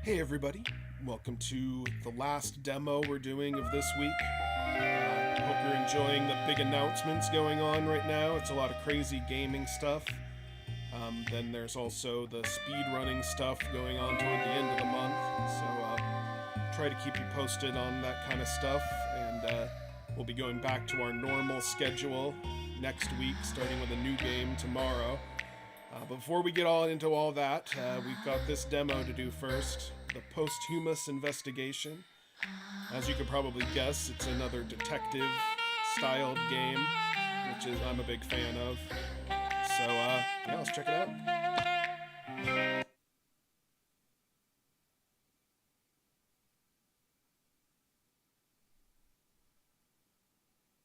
Hey everybody, welcome to the last demo we're doing of this week. Hope you're enjoying the big announcements going on right now. It's a lot of crazy gaming stuff. Then there's also the speedrunning stuff going on toward the end of the month. So try to keep you posted on that kind of stuff. And we'll be going back to our normal schedule next week, starting with a new game tomorrow. But before we get into all that, we've got this demo to do first. The Posthumous investigation. As you could probably guess, it's another detective-styled game, which I'm a big fan of. So, yeah, let's check it out.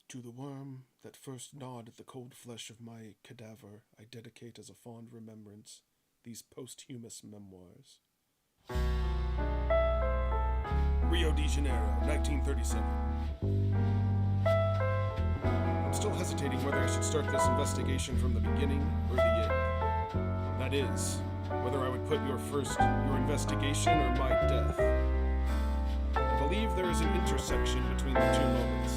To the worm that first gnawed at the cold flesh of my cadaver, I dedicate as a fond remembrance these posthumous memoirs. Rio de Janeiro, 1937. I'm still hesitating whether I should start this investigation from the beginning or the end. That is, whether I would put your investigation or my death. I believe there is an intersection between the two moments.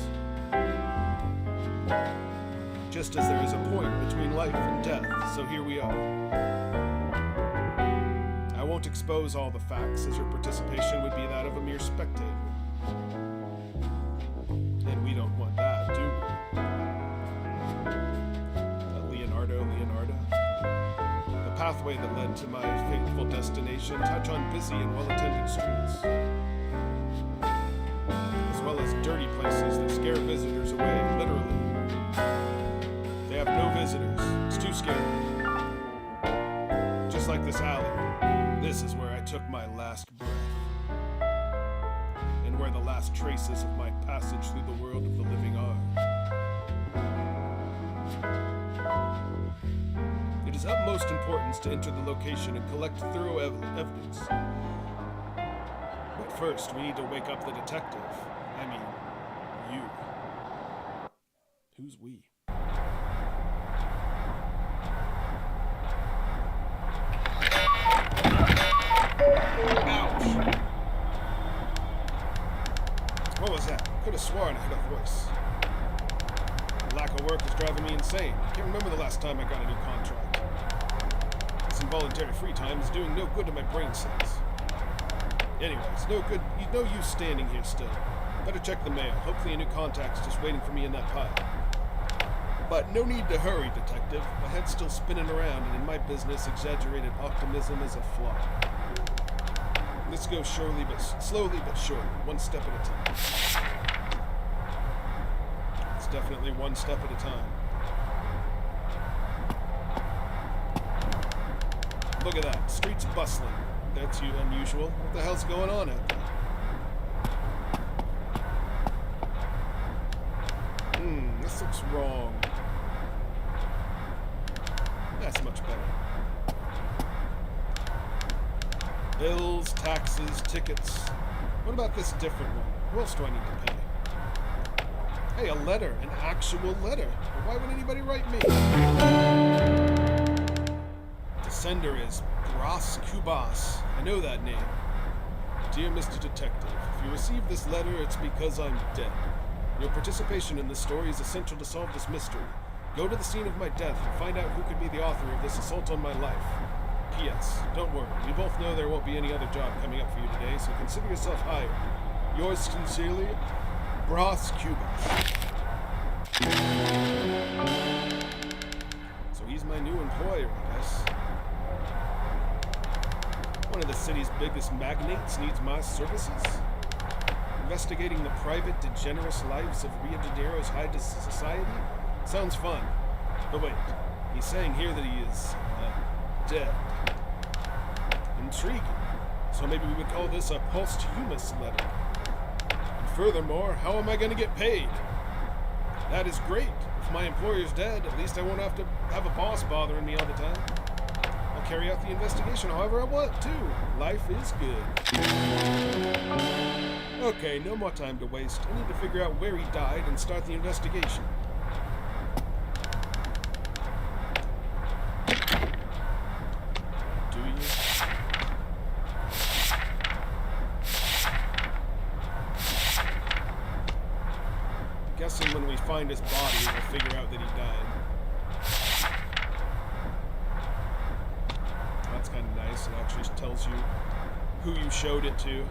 Just as there is a point between life and death, so here we are. I won't expose all the facts, as your participation would be that of a mere spectator. And we don't want that, do we? Leonardo. The pathway that led to my fateful destination touch on busy and well-attended streets, as well as dirty places that scare visitors away, literally. They have no visitors. It's too scary. Just like this alley. This is where I took my last breath, and where the last traces of my passage through the world of the living are. It is of utmost importance to enter the location and collect thorough evidence. But first, we need to wake up the detective. I mean, you. Who's we? Ouch! What was that? Could have sworn I heard a voice. The lack of work is driving me insane. I can't remember the last time I got a new contract. This involuntary free time is doing no good to my brain cells. Anyways, no use standing here still. Better check the mail. Hopefully a new contact's just waiting for me in that pile. But no need to hurry, detective. My head's still spinning around, and in my business, exaggerated optimism is a flaw. Let's go slowly but surely, one step at a time. It's definitely one step at a time. Look at that, streets bustling. That's unusual. What the hell's going on out there? This looks wrong. That's much better. Bills, taxes, tickets. What about this different one? Who else do I need to pay? Hey, a letter. An actual letter. Why would anybody write me? The sender is Bras Kubas. I know that name. Dear Mr. Detective, if you receive this letter, it's because I'm dead. Your participation in this story is essential to solve this mystery. Go to the scene of my death and find out who could be the author of this assault on my life. P.S. Don't worry, we both know there won't be any other job coming up for you today, so consider yourself hired. Yours sincerely, Bras Kubas. So he's my new employer, I guess. One of the city's biggest magnates needs my services. Investigating the private, degenerate lives of Rio de Janeiro's high society? Sounds fun. But wait, he's saying here that he is, dead. Intriguing. So maybe we would call this a posthumous letter. And furthermore, how am I going to get paid? That is great. If my employer's dead, at least I won't have to have a boss bothering me all the time. I'll carry out the investigation however I want, too. Life is good. Okay, no more time to waste. I need to figure out where he died and start the investigation. Do you? Guessing when we find his body, we'll figure out that he died. That's kind of nice. It actually tells you who you showed it to.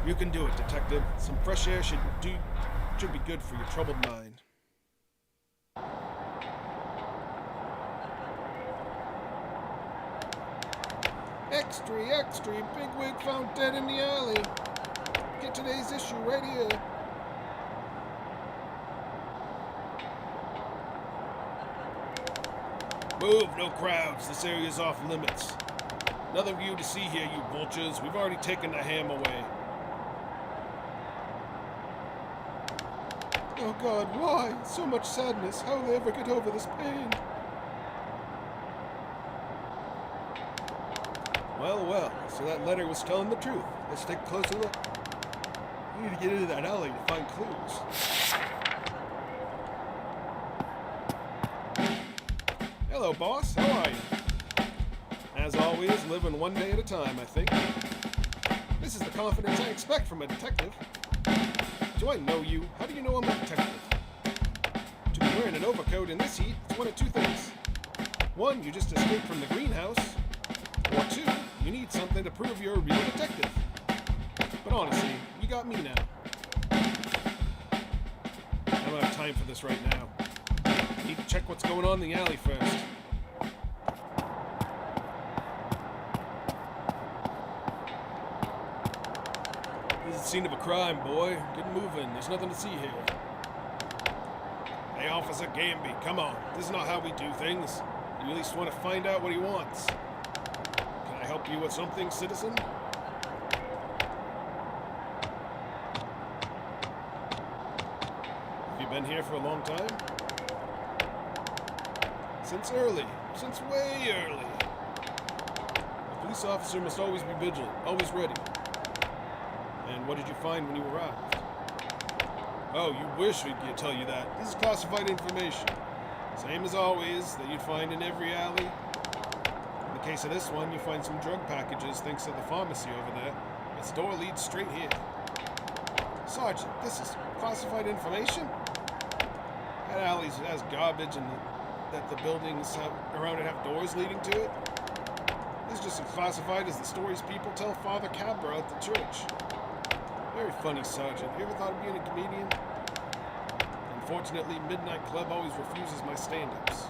You can do it, detective. Some fresh air should be good for your troubled mind. Extra, bigwig found dead in the alley. Get today's issue right here. Move, no crowds. This area's off limits. Nothing for you to see here, you vultures. We've already taken the ham away. Oh God, why? So much sadness. How will they ever get over this pain? Well, so that letter was telling the truth. Let's take a closer look. We need to get into that alley to find clues. Hello, boss. How are you? As always, living one day at a time, I think. This is the confidence I expect from a detective. Do I know you? How do you know I'm a detective? To be wearing an overcoat in this heat, it's one of two things. One, you just escaped from the greenhouse. Or two, you need something to prove you're a real detective. But honestly, you got me now. I don't have time for this right now. I need to check what's going on in the alley first. This is the scene of a crime, boy. Get moving. There's nothing to see here. Hey, Officer Gamby, come on. This is not how we do things. You at least want to find out what he wants. Can I help you with something, citizen? Have you been here for a long time? Since early. Since way early. A police officer must always be vigilant, always ready. And what did you find when you arrived? Oh, you wish we could tell you that. This is classified information. Same as always, that you'd find in every alley. In the case of this one, you find some drug packages thanks to the pharmacy over there. Its door leads straight here. Sergeant, this is classified information? That alley has garbage and that the buildings around it have doors leading to it? This is just as classified as the stories people tell Father Cabra at the church. Very funny, Sergeant. You ever thought of being a comedian? Unfortunately, Midnight Club always refuses my stand-ups.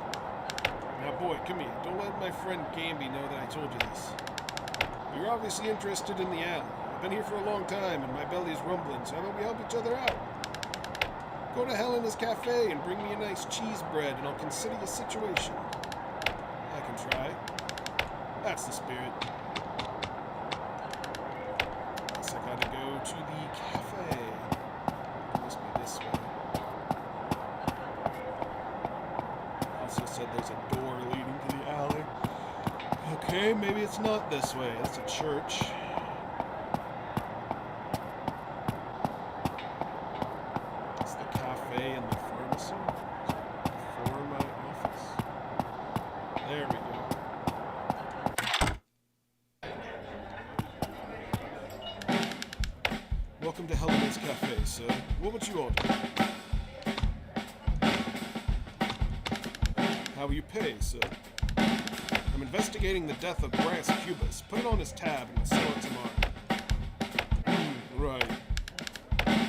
Now, boy, come here. Don't let my friend Gamby know that I told you this. You're obviously interested in the alley. I've been here for a long time, and my belly is rumbling, so how about we help each other out? Go to Helena's Cafe and bring me a nice cheese bread, and I'll consider your situation. I can try. That's the spirit. Guess I gotta go to the cafe. It must be this way. Also said there's a door leading to the alley. Okay, maybe it's not this way. That's a church. It's the cafe and the pharmacy. Before my office. There we go. Welcome to Helena's Cafe, sir. What would you order? How will you pay, sir? I'm investigating the death of Brass Cubas. Put it on his tab and we'll sell it tomorrow. Right.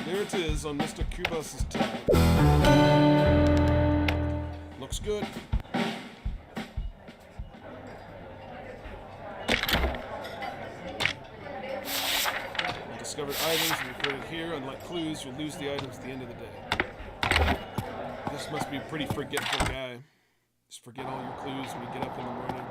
There it is on Mr. Cubas's tab. Looks good. Discovered items reported here. Unlike clues, you'll lose the items at the end of the day. This must be a pretty forgetful guy. Just forget all your clues when you get up in the morning.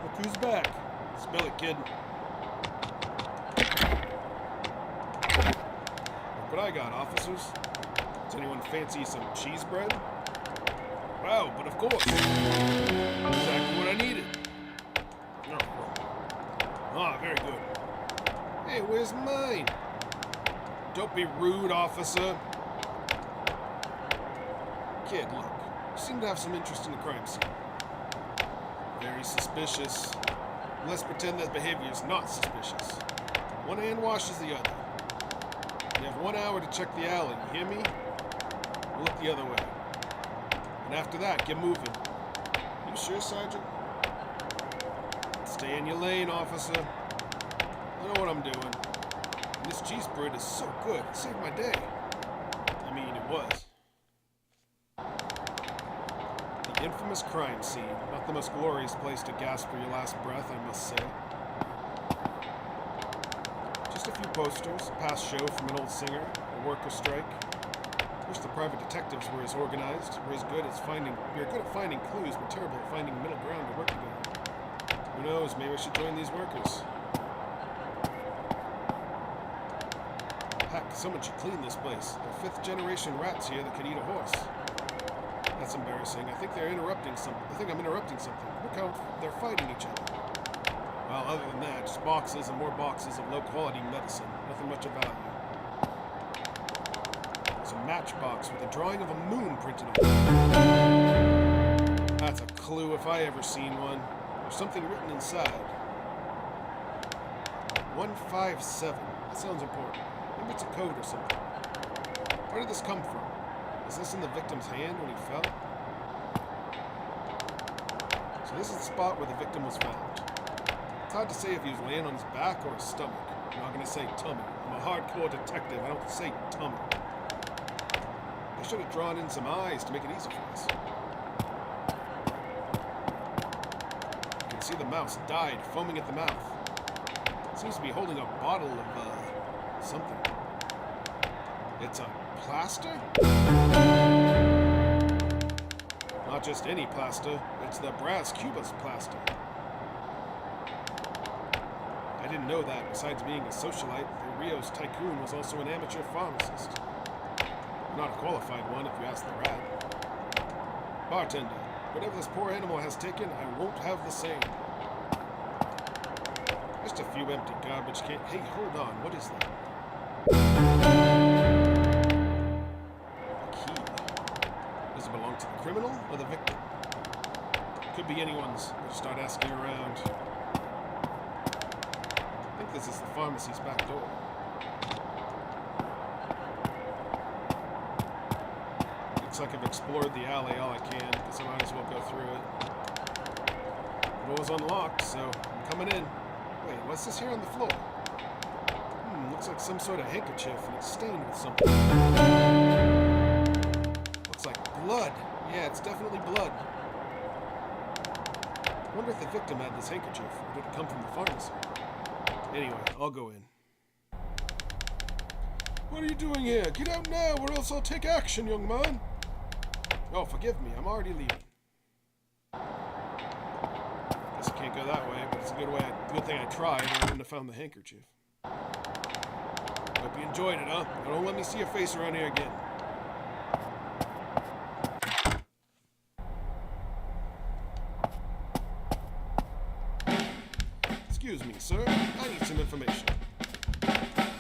Look who's back. Spill it, kid. Look what I got, officers. Does anyone fancy some cheese bread? Wow, but of course. Exactly what I needed. Ah, very good. Hey, where's mine? Don't be rude, officer. Kid, look. seem to have some interest in the crime scene. Very suspicious. Let's pretend that behavior is not suspicious. One hand washes the other. You have 1 hour to check the alley, you hear me? Look the other way. And after that, get moving. You sure, Sergeant? Stay in your lane, officer. I know what I'm doing. And this cheese bread is so good, it saved my day. I mean, it was. The infamous crime scene. Not the most glorious place to gasp for your last breath, I must say. Just a few posters, a past show from an old singer, a worker strike. Wish the private detectives were as organized, were as good at finding clues, but terrible at finding middle ground to work together. Who knows, maybe I should join these workers. Heck, someone should clean this place. There are 5th generation rats here that could eat a horse. That's embarrassing. I think I'm interrupting something. Look how they're fighting each other. Well, other than that, just boxes and more boxes of low-quality medicine. Nothing much of value. There's a matchbox with a drawing of a moon printed on it. That's a clue if I ever seen one. There's something written inside. 157. That sounds important. Maybe it's a code or something. Where did this come from? Is this in the victim's hand when he fell? So this is the spot where the victim was found. It's hard to say if he was laying on his back or his stomach. I'm not going to say tummy. I'm a hardcore detective. I don't say tummy. I should have drawn in some eyes to make it easy for us. You can see the mouse died, foaming at the mouth. It seems to be holding a bottle of, something. It's a plaster? Not just any plaster. It's the Brass Cubas plaster. I didn't know that, besides being a socialite, the Rio's tycoon was also an amateur pharmacist. Not a qualified one, if you ask the rat. Bartender, whatever this poor animal has taken, I won't have the same. Just a few empty garbage cans. Hey, hold on, what is that? A key. Does it belong to the criminal or the victim? Could be anyone's. We'll start asking around. I think this is the pharmacy's back door. Looks like I've explored the alley all I can, because I might as well go through it. The door's unlocked, so I'm coming in. Wait, what's this here on the floor? Looks like some sort of handkerchief, and it's stained with something. Looks like blood. Yeah, it's definitely blood. I wonder if the victim had this handkerchief, or did it come from the pharmacy? Anyway, I'll go in. What are you doing here? Get out now, or else I'll take action, young man. Oh, forgive me, I'm already leaving. Guess I can't go that way, but it's a good thing I tried, or I wouldn't have found the handkerchief. Hope you enjoyed it, huh? Now don't let me see your face around here again. Excuse me, sir. I need some information.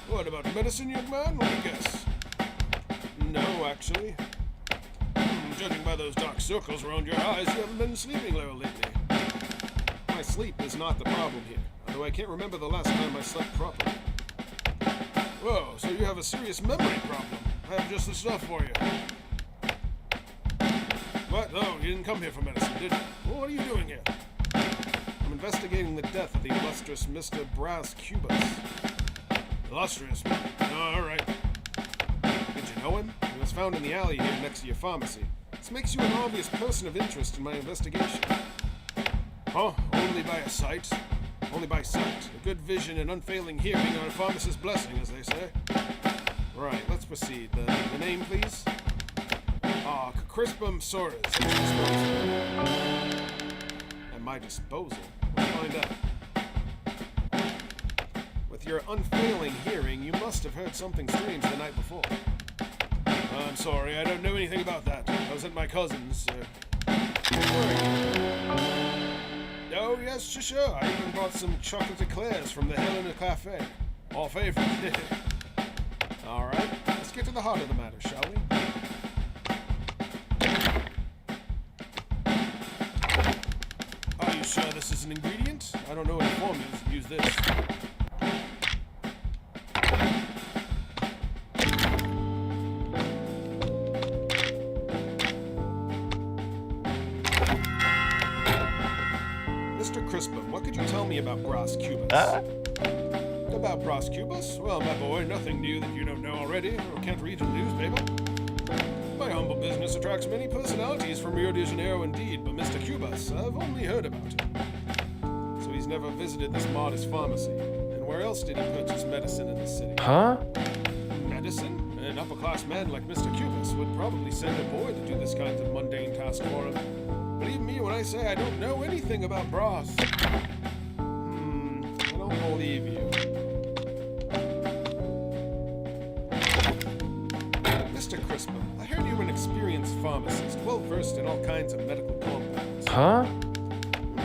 What about medicine, young man? What do you guess? No, actually. Judging by those dark circles around your eyes, you haven't been sleeping well lately. My sleep is not the problem here, although I can't remember the last time I slept properly. Whoa, so you have a serious memory problem. I have just the stuff for you. What? No, you didn't come here for medicine, did you? Well, what are you doing here? I'm investigating the death of the illustrious Mr. Brass Cubas. Illustrious? All right. Did you know him? He was found in the alley here next to your pharmacy. This makes you an obvious person of interest in my investigation. Huh? Only by sight. A good vision and unfailing hearing are a pharmacist's blessing, as they say. Right, let's proceed. The name, please? Crispum Soares. At my disposal. Let's find out. With your unfailing hearing, you must have heard something strange the night before. I'm sorry, I don't know anything about that. I was at my cousin's. Oh, yes, sure. I even brought some chocolate eclairs from the Helena Cafe. Our favorite. All right, let's get to the heart of the matter, shall we? this as an ingredient? I don't know any formulas that use this. Mr. Crispin, what could you tell me about Posthumous? About Posthumous? Well, my boy, nothing new that you don't know already or can't read in the newspaper. My humble business attracts many personalities from Rio de Janeiro indeed, but Mr. Cubas, I've only heard about him. So he's never visited this modest pharmacy. And where else did he purchase medicine in the city? Huh? Medicine? An upper-class man like Mr. Cubas would probably send a boy to do this kind of mundane task for him. Believe me when I say I don't know anything about Bros. I don't believe you. Mr. Crispin, I heard you were an experienced pharmacist, well-versed in all kinds of medical compounds. Huh?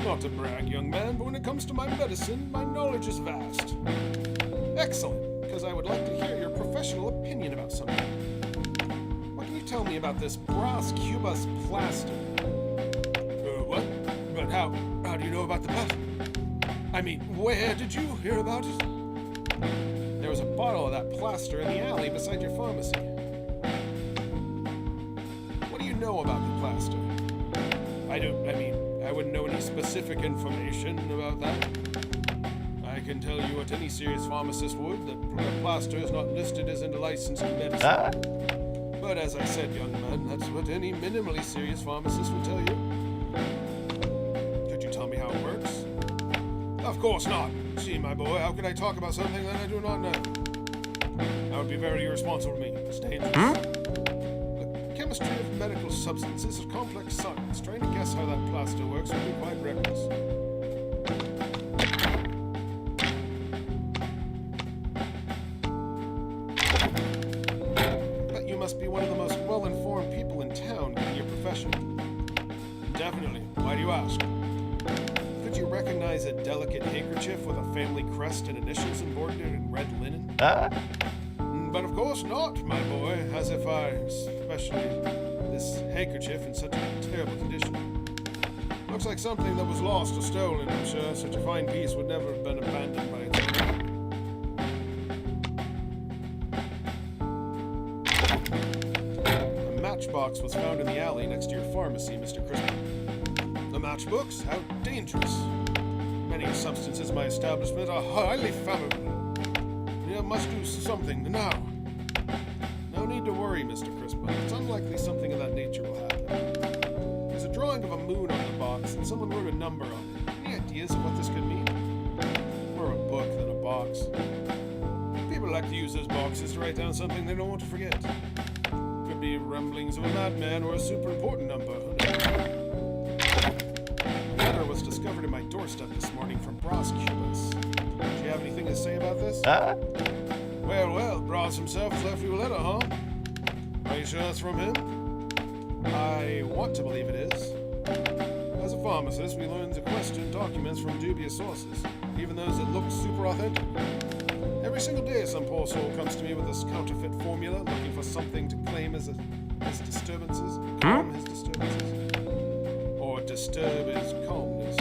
Not to brag, young man, but when it comes to my medicine, my knowledge is vast. Excellent, because I would like to hear your professional opinion about something. What can you tell me about this Posthumous plaster? What? But how do you know about the plaster? I mean, where did you hear about it? There was a bottle of that plaster in the alley beside your pharmacy. What do you know about the plaster? I wouldn't know any specific information about that. I can tell you what any serious pharmacist would, that the plaster is not listed as in a licensed medicine. But as I said, young man, that's what any minimally serious pharmacist would tell you. Could you tell me how it works? Of course not. See, my boy, how could I talk about something that I do not know? That would be very irresponsible of me. It's dangerous. The chemistry of medical substances is a complex science. Trying to guess how that plaster works would be quite reckless. But you must be one of the most well-informed people in town in your profession. Definitely. Why do you ask? Could you recognize a delicate handkerchief with a family crest and initials embroidered in red linen? But of course not, my boy, as if especially this handkerchief in such a terrible condition. Looks like something that was lost or stolen, I'm sure. Such a fine piece would never have been abandoned by its owner. A matchbox was found in the alley next to your pharmacy, Mr. Crispin. The matchbox? How dangerous. Many substances in my establishment are highly flammable. You must do something now. No need to worry, Mr. Crispin. It's unlikely something of that nature will happen. There's a drawing of a moon on the box, and someone wrote a number on it. Any ideas of what this could mean? More a book than a box. People like to use those boxes to write down something they don't want to forget. Could be ramblings of a madman or a super important number. Who knows? A letter was discovered at my doorstep this morning from Posthumous. Do you have anything to say about this? Well, Bros himself has left you a letter, huh? Are you sure it's from him? I want to believe it is. As a pharmacist, we learn to question documents from dubious sources, even those that look super authentic. Every single day, some poor soul comes to me with this counterfeit formula, looking for something to claim as his disturbances, calm his disturbances, or disturb his calmness.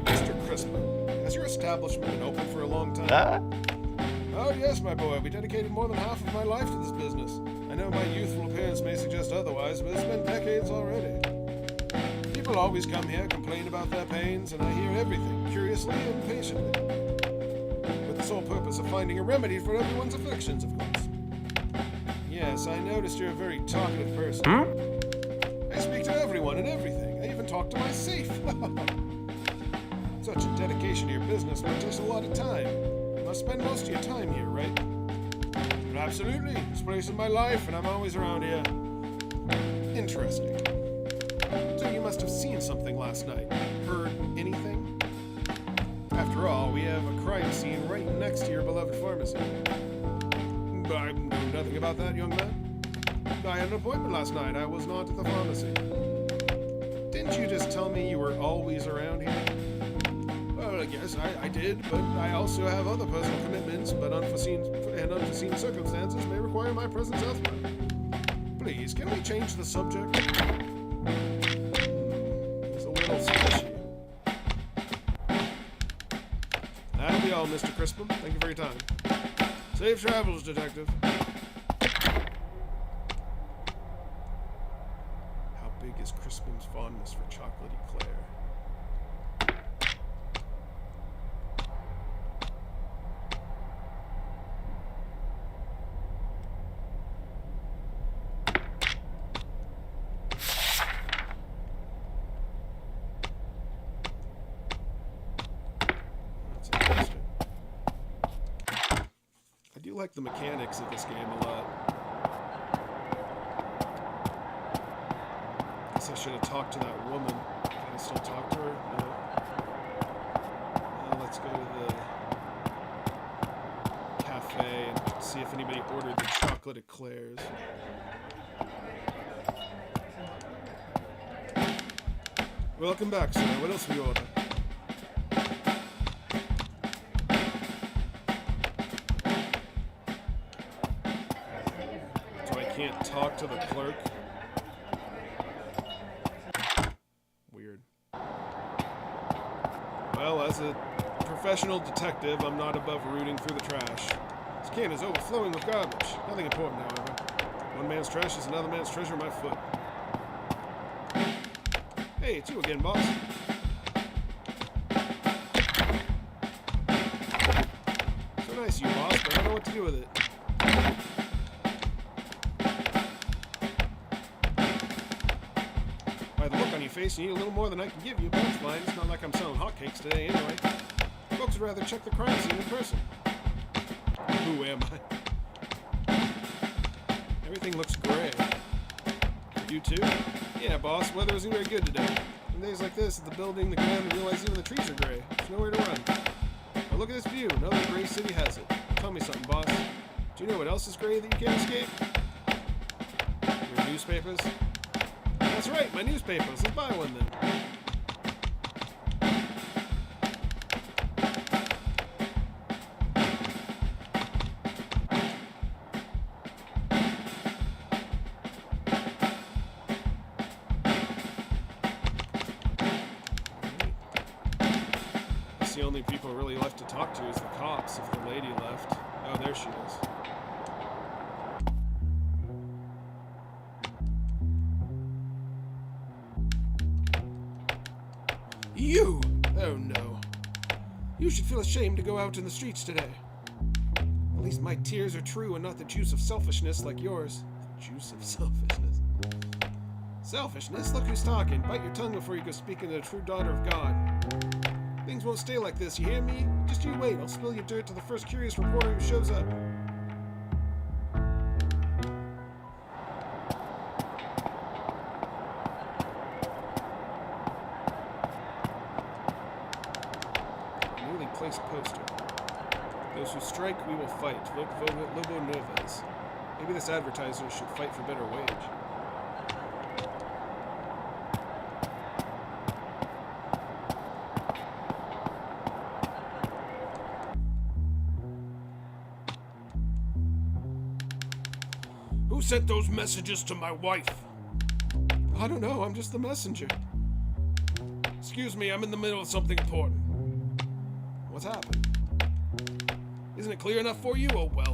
Mr. Crispin, has your establishment been open for a long time? Oh yes, my boy, we dedicated more than half of my life to this business. I know my youthful appearance may suggest otherwise, but it's been decades already. People always come here, complain about their pains, and I hear everything, curiously and patiently. With the sole purpose of finding a remedy for everyone's afflictions, of course. Yes, I noticed you're a very talkative person. I speak to everyone and everything. I even talk to my safe. Such a dedication to your business must take a lot of time. You must spend most of your time here, right? But absolutely. This place is my life, and I'm always around here. Interesting. So you must have seen something last night. Heard anything? After all, we have a crime scene right next to your beloved pharmacy. I know nothing about that, young man. I had an appointment last night. I was not at the pharmacy. Didn't you just tell me you were always around here? Well, yes, I did, but I also have other personal commitments, but unforeseen circumstances may require my presence elsewhere. Please, can we change the subject? It's a little squishy. That'll be all, Mr. Crispin. Thank you for your time. Safe travels, Detective. How big is Crispin's fondness for chocolatey Claire? I do like the mechanics of this game a lot. Guess I should have talked to that woman. Can I still talk to her? No. Let's go to the cafe and see if anybody ordered the chocolate eclairs. Welcome back, sir. What else will you order? Can't talk to the clerk. Weird. Well, as a professional detective, I'm not above rooting through the trash. This can is overflowing with garbage. Nothing important, however. One man's trash is another man's treasure at my foot. Hey, it's you again, boss. So nice of you, boss, but I don't know what to do with it. Face, you need a little more than I can give you, but that's fine. It's not like I'm selling hotcakes today anyway. Folks would rather check the crime scene in person. Who am I? Everything looks gray. You too? Yeah, boss. Weather isn't very good today. On days like this, at the building, the ground, and realize even the trees are gray. There's nowhere to run. Now look at this view. Another gray city has it. Tell me something, boss. Do you know what else is gray that you can't escape? Your newspapers? That's right, my newspapers. Let's buy one then. That's the only people really left to talk to is the cops if the lady left. Oh, there she is. You! Oh no. You should feel ashamed to go out in the streets today. At least my tears are true and not the juice of selfishness like yours. The juice of selfishness. Selfishness? Look who's talking. Bite your tongue before you go speaking to the true daughter of God. Things won't stay like this, you hear me? Just you wait. I'll spill your dirt to the first curious reporter who shows up. Place poster. Those who strike, we will fight. Vote Lobo Novas. Maybe this advertiser should fight for better wage. Who sent those messages to my wife? I don't know. I'm just the messenger. Excuse me, I'm in the middle of something important. What's happened? Isn't it clear enough for you? Oh well.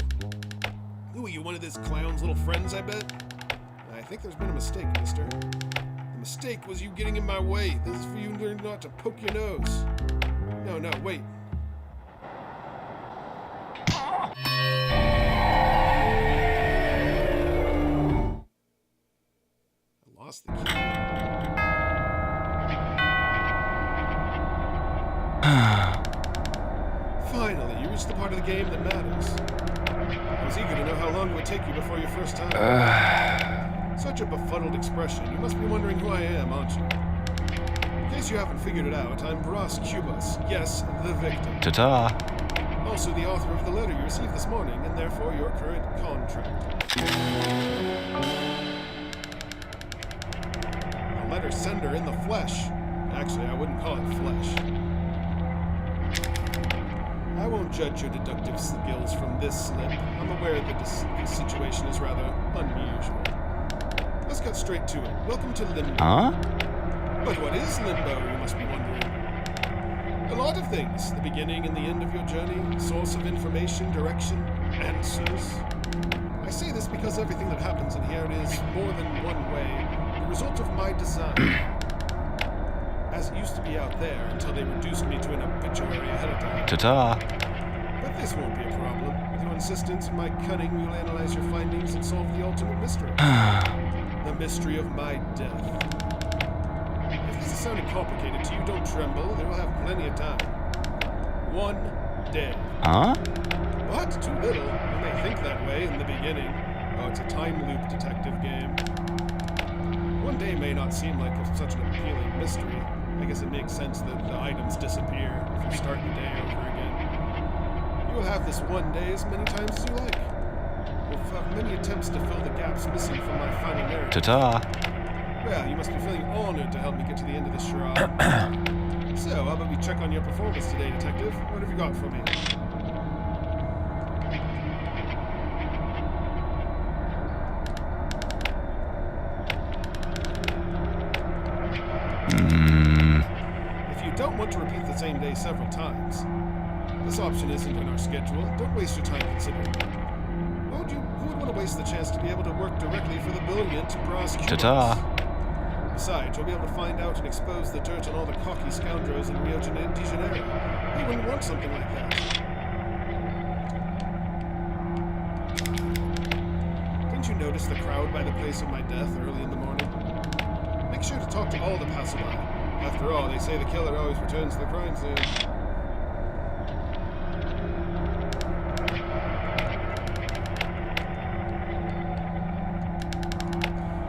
Who are you, one of this clown's little friends, I bet? I think there's been a mistake, mister. The mistake was you getting in my way. This is for you to learn not to poke your nose. No, wait. I lost the key. Finally, you reached the part of the game that matters. I was eager to know how long it would take you before your first time. Such a befuddled expression. You must be wondering who I am, aren't you? In case you haven't figured it out, I'm Ross Cubas. Yes, the victim. Ta-ta. Also the author of the letter you received this morning, and therefore your current contract. A letter sender in the flesh. Actually, I wouldn't call it flesh. I won't judge your deductive skills from this slip. I'm aware that this situation is rather unusual. Let's get straight to it. Welcome to Limbo. Huh? But what is Limbo, you must be wondering? A lot of things. The beginning and the end of your journey, source of information, direction, answers. I say this because everything that happens in here is more than one way, the result of my design. As it used to be out there until they reduced me to an obituary ahead of time. Ta-ta. But this won't be a problem. With your insistence and my cunning, we will analyze your findings and solve the ultimate mystery. The mystery of my death. If this is sounding complicated to you, don't tremble. They will have plenty of time. 1 day. Huh? What? Too little? You may think that way in the beginning. Oh, it's a time loop detective game. 1 day may not seem like such an appealing mystery. I guess it makes sense that the items disappear if you start the day over again. You will have this 1 day as many times as you like. We'll have many attempts to fill the gaps missing from my final narrative. Ta-ta. Well, you must be feeling honored to help me get to the end of this charade. So, how about we check on your performance today, Detective? What have you got for me? If you don't want to repeat the same day several times, this option isn't in our schedule. Don't waste your time considering it. Who would want to waste the chance to be able to work directly for the brilliant prosecutor? Ta-ta. Besides, you'll be able to find out and expose the dirt on all the cocky scoundrels in Rio de Janeiro. Who wouldn't want something like that? Didn't you notice the crowd by the place of my death early in the morning? Make sure to talk to all the passerby. After all, they say the killer always returns to the crime scene.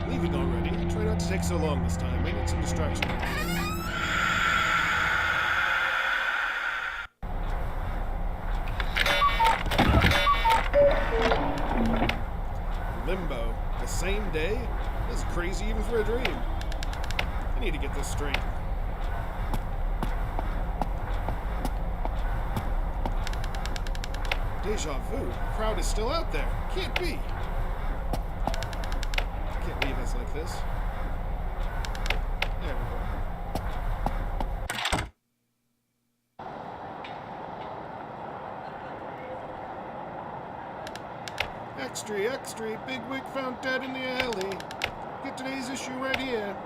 Leaving already. Try not to take so long this time. I need some distraction. Limbo. The same day? This is crazy even for a dream. I need to get this straight. Deja vu. The crowd is still out there. Can't be. Can't leave us like this. There we go. Extra, extra. Bigwig found dead in the alley. Get today's issue right here.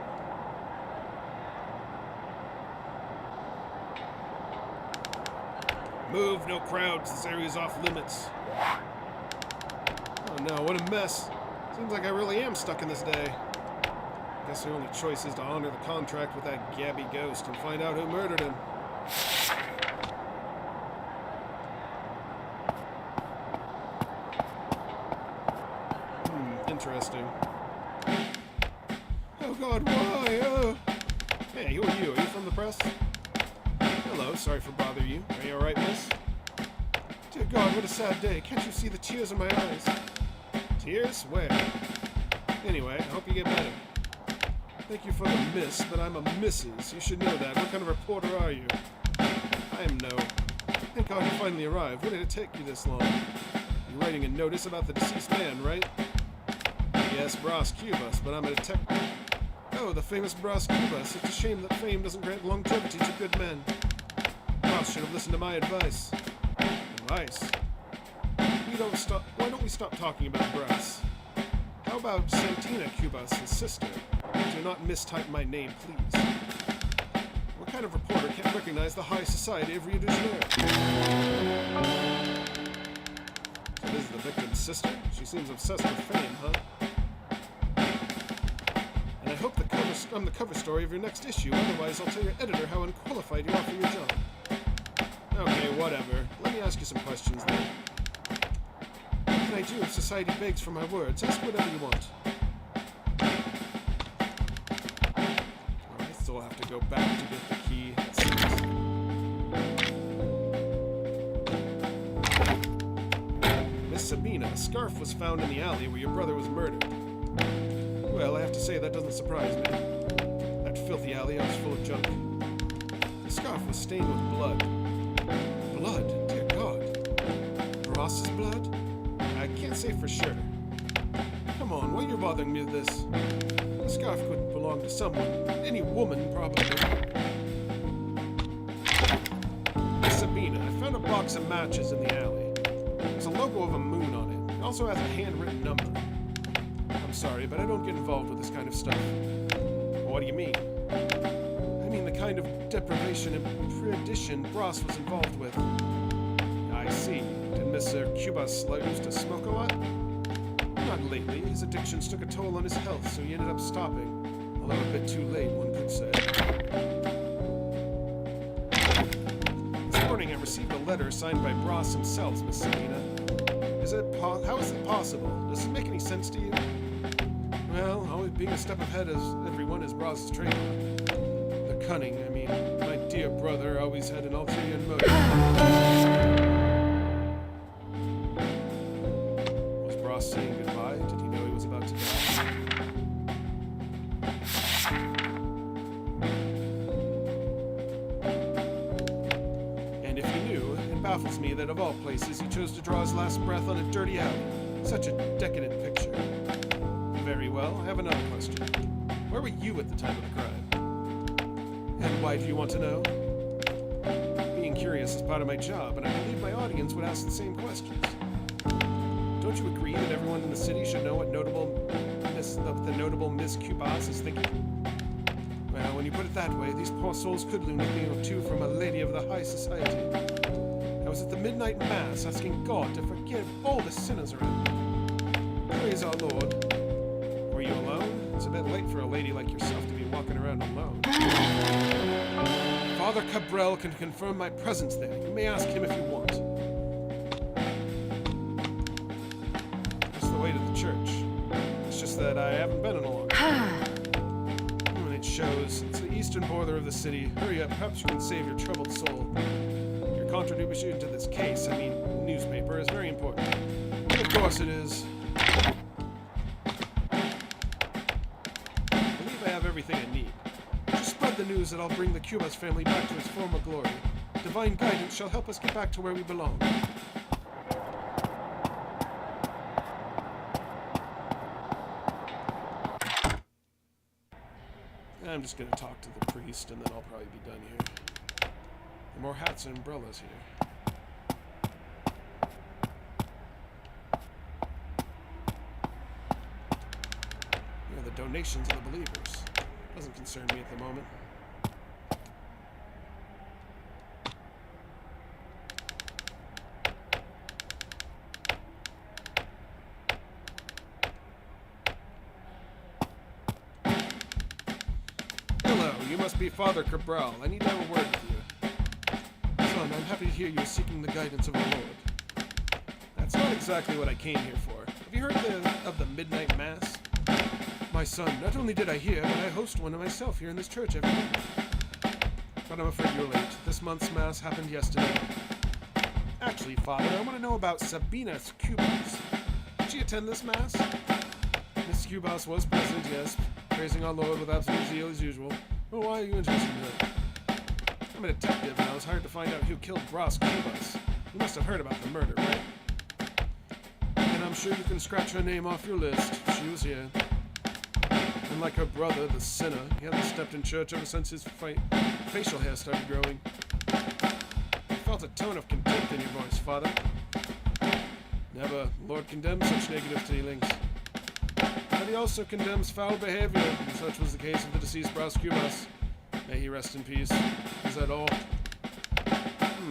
Move, no crowds. This area's off limits. Oh no, what a mess. Seems like I really am stuck in this day. Guess the only choice is to honor the contract with that Gabby ghost and find out who murdered him. Interesting. Oh god, why? Oh. Hey, who are you? Are you from the press? Hello, sorry for bothering you. Are you alright, miss? Dear God, what a sad day. Can't you see the tears in my eyes? Tears? Where? Anyway, I hope you get better. Thank you for the miss, but I'm a Mrs. You should know that. What kind of reporter are you? I am no. Thank God you finally arrived. What did it take you this long? You're writing a notice about the deceased man, right? Yes, Bras Cubas, but I'm a detective. Oh, the famous Bras Cubas. It's a shame that fame doesn't grant longevity to good men. Bras should have listened to my advice. Advice? Why don't we stop talking about Bras? How about Santina Cubas, his sister? Do not mistype my name, please. What kind of reporter can't recognize the high society of Rio de Janeiro? So this is the victim's sister? She seems obsessed with fame, huh? And I hope I'm the cover story of your next issue, otherwise I'll tell your editor how unqualified you are for your job. Okay, whatever. Let me ask you some questions then. What can I do if society begs for my words? Ask whatever you want. I still have to go back to get the key. Miss Sabina, a scarf was found in the alley where your brother was murdered. Well, I have to say that doesn't surprise me. That filthy alley was full of junk. The scarf was stained with blood. Blood? Dear God. Ross's blood? I can't say for sure. Come on, while you're bothering me with this? The scarf could belong to someone. Any woman, probably. Miss Sabina, I found a box of matches in the alley. There's a logo of a moon on it. It also has a handwritten number. I'm sorry, but I don't get involved with this kind of stuff. What do you mean? I mean the kind of deprivation and perdition Ross was involved with. I see. Did Mr. Cubas used to smoke a lot? Not lately. His addictions took a toll on his health, so he ended up stopping. Although a bit too late, one could say. This morning I received a letter signed by Ross himself, Miss Sabina. How is it possible? Does it make any sense to you? Well, always being a step ahead as everyone is Ross's trademark. The cunning, I mean, my dear brother always had an ulterior motive. Was Ross saying goodbye? Did he know he was about to die? And if he knew, it baffles me that of all places he chose to draw his last breath on a dirty alley. Such a decadent picture. Very well, I have another question. Where were you at the time of the crime? And why do you want to know? Being curious is part of my job, and I believe my audience would ask the same questions. Don't you agree that everyone in the city should know what the notable Miss Cubas is thinking? Well, when you put it that way, these poor souls could learn a thing or two from a lady of the high society. I was at the midnight mass asking God to forgive all the sinners around me. Praise our Lord. Were you alone? It's a bit late for a lady like yourself to be walking around alone. Father Cabral can confirm my presence there. You may ask him if you want. It's the way to the church. It's just that I haven't been in a long time. It shows. It's the eastern border of the city. Hurry up, perhaps you can save your troubled soul. Your contribution to this case, newspaper, is very important. Of course it is. Everything I need. Just spread the news that I'll bring the Cubas family back to its former glory. Divine guidance shall help us get back to where we belong. I'm just going to talk to the priest and then I'll probably be done here. There are more hats and umbrellas here. The donations of the believers. Doesn't concern me at the moment. Hello, you must be Father Cabral. I need to have a word with you. Son, I'm happy to hear you are seeking the guidance of the Lord. That's not exactly what I came here for. Have you heard of the Midnight Mass? My son, not only did I hear, but I host one of myself here in this church every night. But I'm afraid you're late. This month's mass happened yesterday. Actually, Father, I want to know about Sabina's Cubas. Did she attend this mass? Miss Cubas was present, yes, praising our Lord with absolute zeal as usual. Well, why are you interested in that? I'm a detective, and I was hired to find out who killed Ross Cubas. You must have heard about the murder, right? And I'm sure you can scratch her name off your list. She was here. Unlike her brother, the sinner, he hasn't stepped in church ever since his facial hair started growing. I felt a tone of contempt in your voice, Father. Never. Lord condemns such negative feelings. But he also condemns foul behavior, and such was the case of the deceased Ross Cubas. May he rest in peace. Is that all?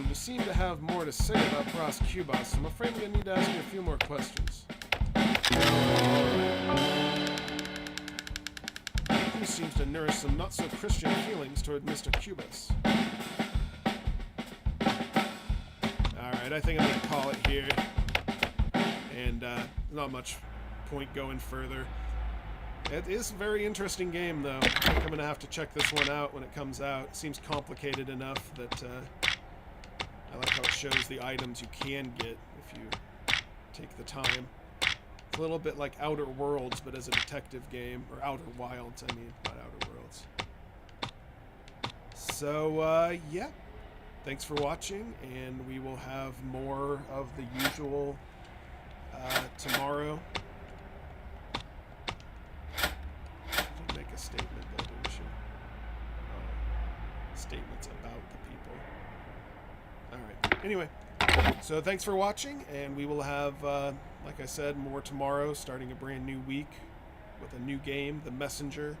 You seem to have more to say about Ross Cubas. I'm afraid we need to ask you a few more questions. He seems to nourish some not-so-Christian feelings toward Mr. Cubas. Alright, I think I'm going to call it here. And not much point going further. It is a very interesting game, though. I think I'm going to have to check this one out when it comes out. It seems complicated enough that I like how it shows the items you can get if you take the time. It's a little bit like Outer Worlds, but as a detective game. Or Outer Wilds, I mean, not Outer Worlds. So, yeah. Thanks for watching, and we will have more of the usual tomorrow. statements about the people. All right. Anyway, so thanks for watching, and we will have, like I said, more tomorrow, starting a brand new week with a new game, The Messenger.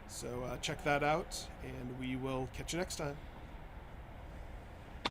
So check that out, and we will catch you next time.